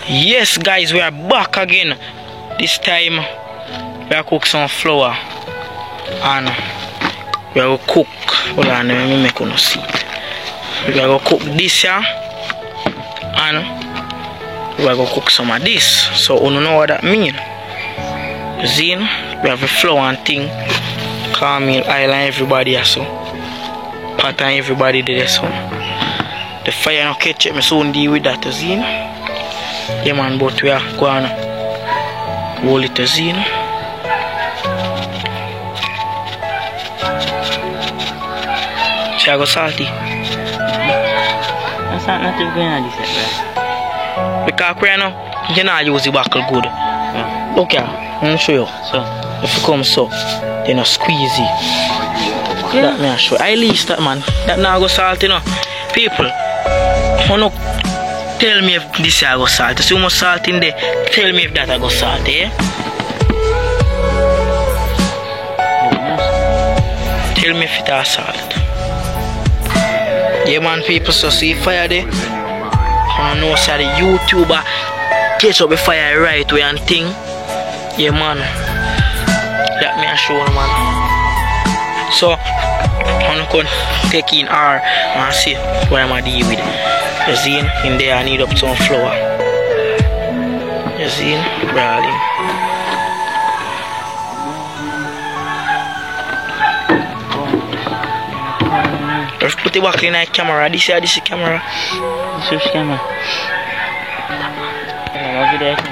Yes guys, we are back again. This time we are cook some flour and we are gonna cook. Hold on, let me make you see it. We are gonna cook this here and we are gonna cook some of this. So you know what that mean. Zin, we have a flour and thing. Carmel Island, everybody here, so Pat and everybody there, so the fire no catch it, me soon deal with that, Zin. Yeah man, but we are going to hold it, Zin. See I go salty. That's not going on this yet, because we know you know use the buckle good. yeah. Look here, I'm show you. So If you come so, then you squeeze it. That me I show. I least that man. That now go salty, you know. People, you know, tell me if this I go salty. See how much salt in there. Tell me if that I go salty, eh? Tell me if it has salt. Yeah man, people, so see fire there. I know say the YouTuber catch up the fire right way and thing. Yeah man. Let me show you man. So I'm gonna take in R and see what I'm gonna deal with. You see in there I need up some flour. You see, darling. Let's put it back in the camera. This is camera. this is camera.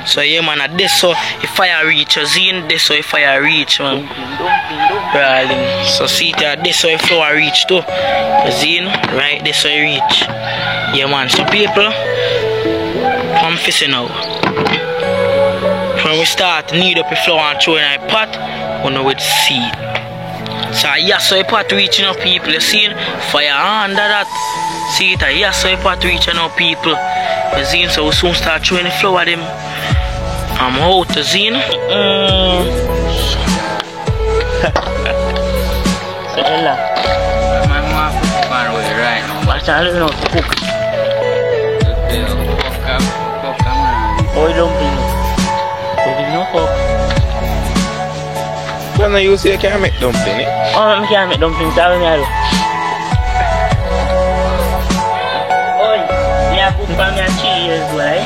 So yeah man, at this so if fire reach, you see this so if fire reach man. Darling. So see that this so if flour reach too. You see right this so it reach. Yeah man, so people I'm fishing now. When we start need up the flour and throw in a pot, we know it's seed. So yes, so a pot reaching up people, you see fire under that. See it, yes, so a pot reaching up people. You see, so we soon start throwing the flour them. I'm out, you see. So Ella, My mom put far away right now. what's that little cook? Oil dumpling. Dumpling no cook. When you say you can't make dumpling, eh? Oh, I can't make dumplings. Tell me how. Oi, me a cook for me a cheese, right?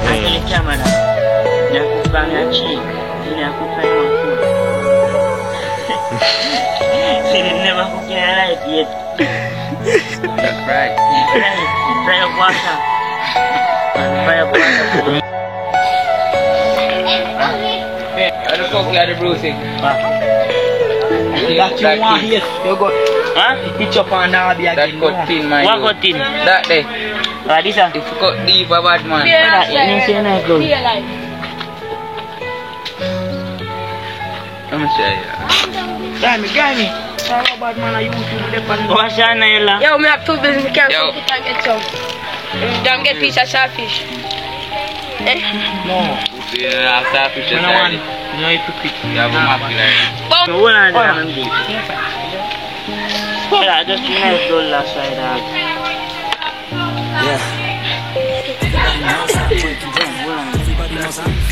I tell the camera now. Me a cook for me a cheese. Me a cook for my food. See, they never cook in a life yet. That's right. Fry up water. Fry up water. How the fuck you are the bruising? That you want here, you go Huh? pitch up on the again. That cut thin, my What dude. got in? That there. This one. If you cut deep, a bad man. You see a nice girl. Let me show you. Guy me. Sorry about man, I YouTube. What's your name, Ella? Yo, me have two bills in the camera. Yo. You can get some. Don't get piece of shellfish. Eh? No. Yeah, starfish No inside. one. No, you put it. You have a map like. So hold on there, I'm deep. Yeah, just a nice girl last side, dog.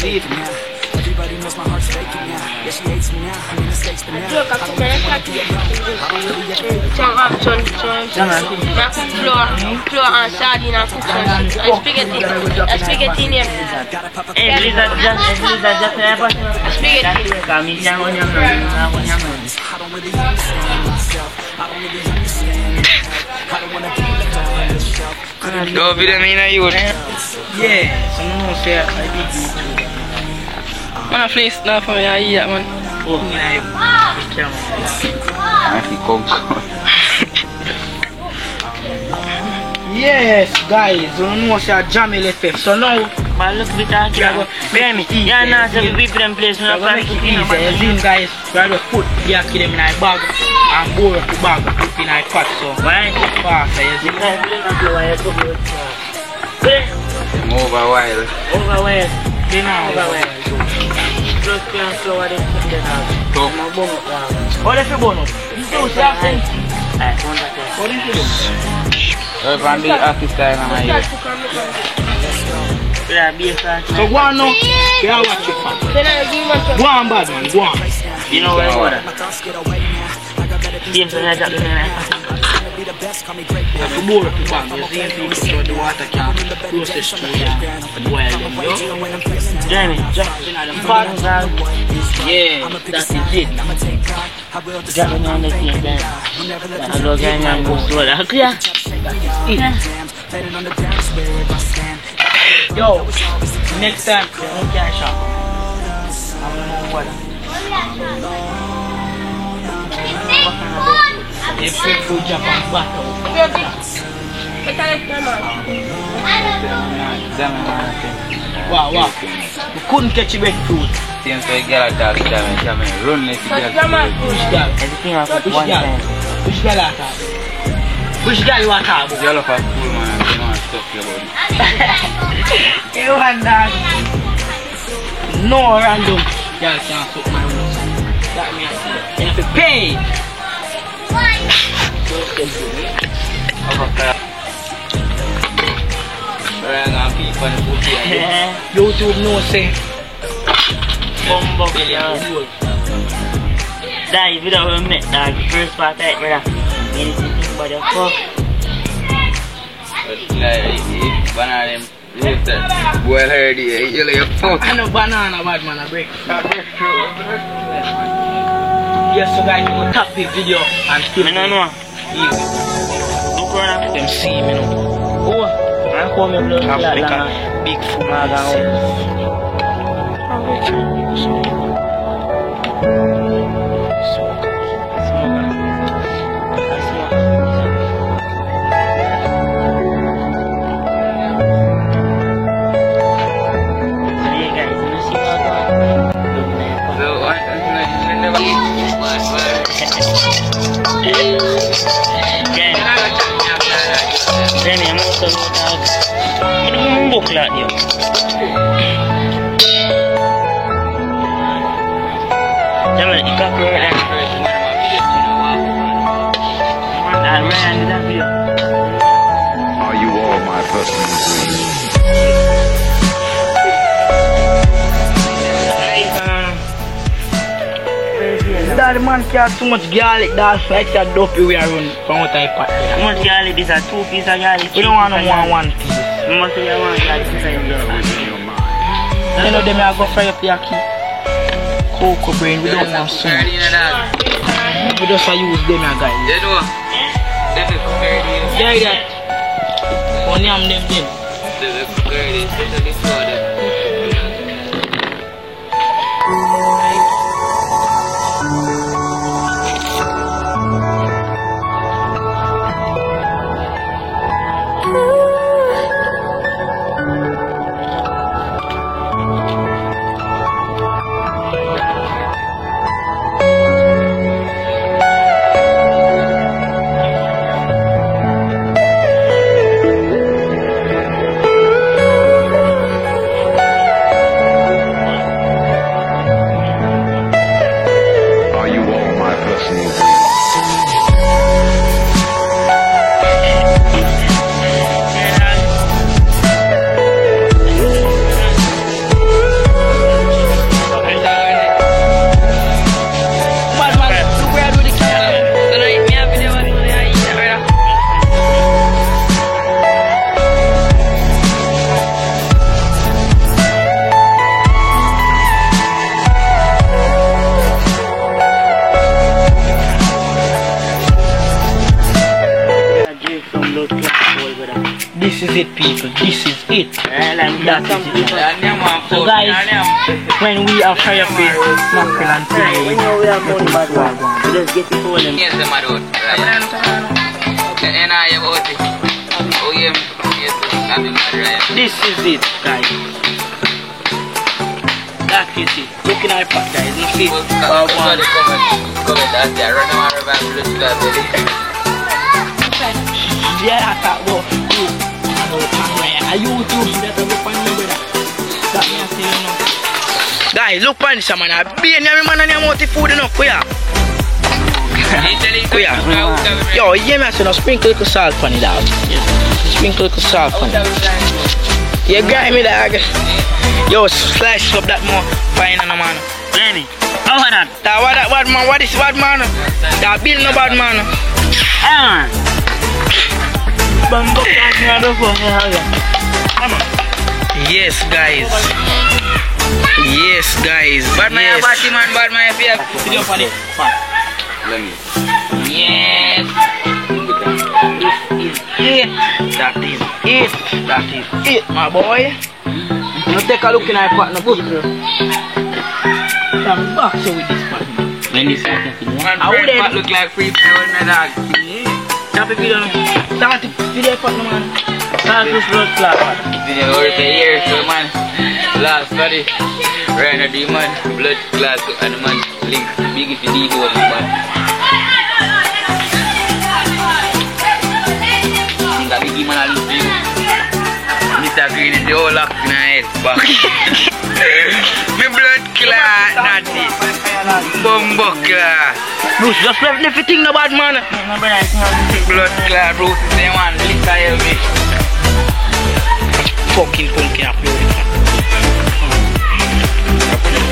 Everybody knows my heart's faking now. Yeah, she hates me now. I'm in the States, but now Look, I cook my flour and sardine and cook some spaghetti. Spaghetti in here. Hey, Lisa, just Spaghetti. come in, young onion. I don't really understand myself. I don't really understand. I don't wanna be left on the shelf. Go video me in a youth. Yeah, so no say I did YouTube. Man, please, not for me, I eat that, man. Oh, I think come. yes, guys, you know say Jamil effect. So now But look at that, bear me. Yeah, now the people in place, no we're gonna make it easy. As in, guys, we're gonna put the aki them in a bag and boil up the bag put in a pot. So why? faster, as in. Move a while. Over where? You know, Over where? Just can flour them in the house. Top. what if you bonus? You do something. What if you do? If I'm the office style, I'm a youth. Yeah, be fast. So go on now. Yeah, watch it fast. Go on, bad man. Go on. You know where water? James, I got the man. That's the more of the bang. You see people so the water can process through the well. Jeremy, just in the pot. Yeah, that's it. Drop me on the thing then. I go get me and go slow. Clear? Yo, next time, don't cash out. I'm gonna water. If you jump on battle. Wow, wow. We couldn't catch a breadfruit. Since we get a dog, run like a girl. Which girl? Everything I put one time. Which girl are that? Which girl you want to have? Girl of a school man, you know what stuff about it. You want that? No random girl can suck my nose. That means you have to pay. YouTube no say. Bumbo, that if you don't met that first part, brother, anything but the fuck. Banana them well heard you like a fuck. I know banana bad man I break. Yes, so guys, you will tap the video and still No. Look around them see me now. Oh, I call me blood like big food. Then I'm also dog. I don't look like you. Jangan ikat keluar dah. Dah ran dah video. Are you all my personal dreams? That man can't too much garlic, that's like that dopey we are running from what I put. How much garlic? This are 2 pieces of garlic. We don't want no one piece. You must say you want garlic inside your blood. You know them I go fry up the yaki. Cocoa brain, we don't want some. We just use them guys. You know? Yeah, that. Only I'm them then. This is it, people. This is it. That is it. So guys, when we are fire pit, mackerel and When thing, you have money, bad one, you just get it for them. Yes, the madot. And I have OT. Oh, yeah. Yes, I'm the mad. this is it, guys. That is it. Looking at pot, guys. You see? Comment that there. Run around about Yeah, I thought, well, I YouTube that I look on me, that me I say, you know. Guys, look on this man. I be any man and I'm out of food enough, yeah. Yo, yeah, man, so now sprinkle little salt on it, dog. Sprinkle little salt on it. You grimy dog. Yo, slice up that more fine and man. Lenny, how about that? That what that bad man? What is bad man? That bill no bad man. Ah. Bumbo can't hear the phone. Yes, guys. Yes, guys. Bad man, Yes. party man, bad man, if you have. Sit up on it. Let me. Yes. It. That is it. That is it, my boy. You take a look in our partner book. I'm back so with this partner. When this happens, One I friend wouldn't- part look like free fire with my dog. Stop it, video. Start it, video partner, man. start this road class. Video over the years, so man. Last study. Right now, the man. Blood class and the man. Link. Big if you need to, man. Think that big man a link to you. Mr. Green is the whole lock in my head. Back. Me blood clot, natty. Bumbo clot. Bruce, just left the thing, no bad man. Blood clot, Bruce. They want liquor help me. Fucking punky up, you.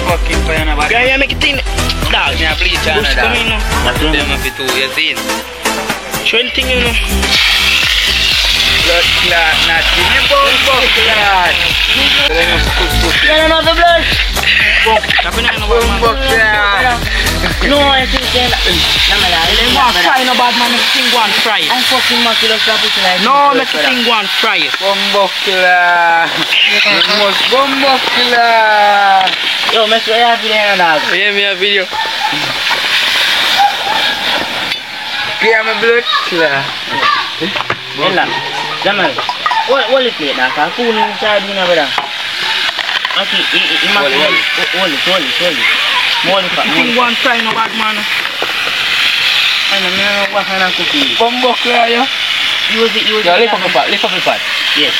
Fucking fire na bad. Guy, you make it in. Dog, Me a bleach on Bruce, a come dog. in now. Them a fit 2 years in. Show anything, you know. Blood clot, natty. Me bumbo clot. Get another blood. Stop it, no bad Bumbo man. clot. No, I think that. No, man, They want fry, no bad man. Make the thing go and fry it. I'm fucking mucky. Let's stop it tonight. No, make the thing go and fry it. Bumbo clot. Almost bumbo clot. Yo, make sure you have it in dog. Yeah, me a video. Clear my blood clot. Ella, Jamal. What is it, dog? I'm cool inside, you know, brother. Okay, hold it. More The thing go and fry, no bad man. I don't know what kind of cooking. Bumbo clear, yeah. Use it. Yo, lift up the pot, lift up the pot. Yes.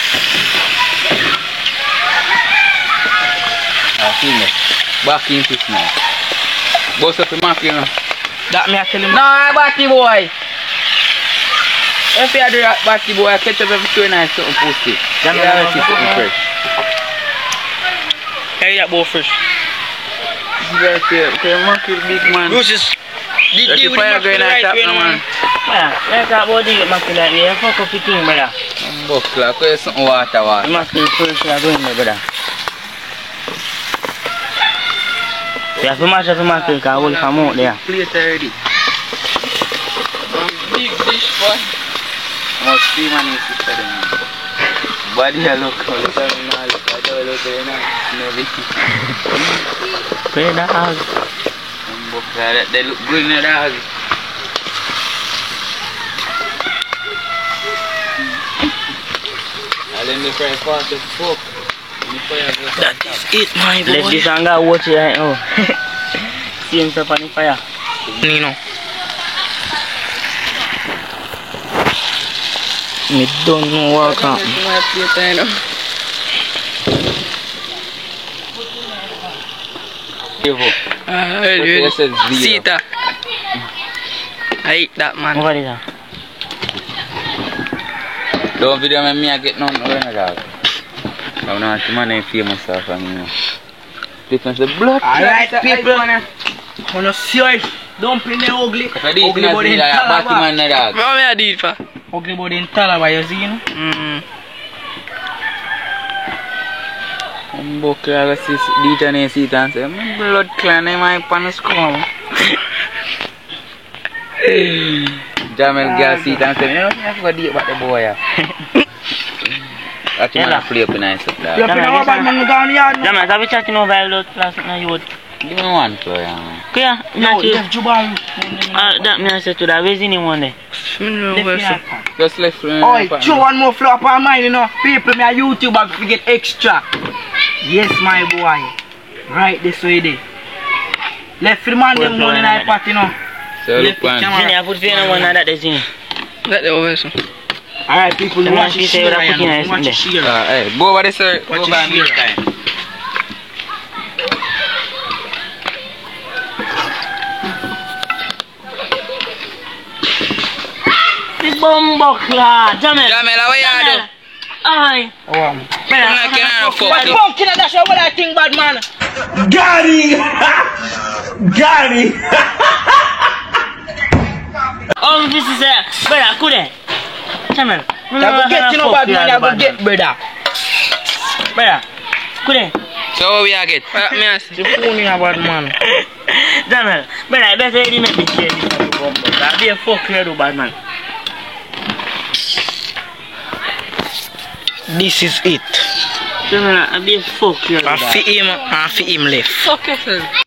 See me. Back in fish now. Boss up the map, you know. That me I tell him. No, Batty boy. If you do that, Batty boy, I catch up every 2 nights something posted. Damn, Yeah, I'm I see something fresh. Carry that bow first. Right there, okay, monkey big man. Bruce is. That's the fire going on top now, man. Yeah, let's talk about the mucky like me. You fuck up the thing, brother. Buckler, cause something water. You must be first going there, brother. You have to mash up the mucky because I will come out there. Plate already. Big dish, boy. Must see man is sister them. Body I look, all the time I look, I don't look there now. Pray the house. Buckler, they look good in the dog. I'll let me fry fast as fuck. That is it, my boy. Let this anger watch it right now. See himself on the fire. Nino. Me don't know what happened. Sita. I eat that, man. What is that? Don't video me I get none over dog. I'm not the man ain't famous off of me, you know. Difference the blood. Alright, people. Wanna see it? Dumpling the ugly. If I did it, it's like a batty man na dog. What I did for? Ugly body in Talaba, you see, you know? Buckler, I see DJ and see it and say, my blood clan in my pan scrum. Jamel girl see it and say, you know, I forgot to eat about the boy. I think I'm play up in nice up there. You know what bad man go on the yard now? Jamal, have you chatting over load class now you would? Give me one floor, man. Yeah, No, left Jubaru. that me I said to that, where's anyone there? Just left for me. Oi, throw one more floor up on mine, you know. People, me a YouTuber if you get extra. Yes, my boy. Right this way there. Left for the man them one in our pot, you know. So Left look the one. camera. Jenny, I put fear no one that they see. Let the over so. Alright, people, The man watch she the say share. without cooking Ryan. ice Watch in the there. share. Hey, go over this, sir. Go Watch over the and this share. time. The bumbo clad, Jamel. Jamel, how are you? Aye. Wow. Brother, Like you know, fuck Bad it. pumpkin, that's what I think, bad man. Got him! Got him! Oh, this is a brother, could it? Come on. You go get, you know, bad man, you go get, brother. Brother, could it? So what we are get? Me ask the phone here, bad man. Daniel, brother, I better really make me clear this to Bumbo. I'll be a fuck clear to bad man. This is it. Daniel, I'll be a fuck clear to bad. I feel him left. Fuck yourself.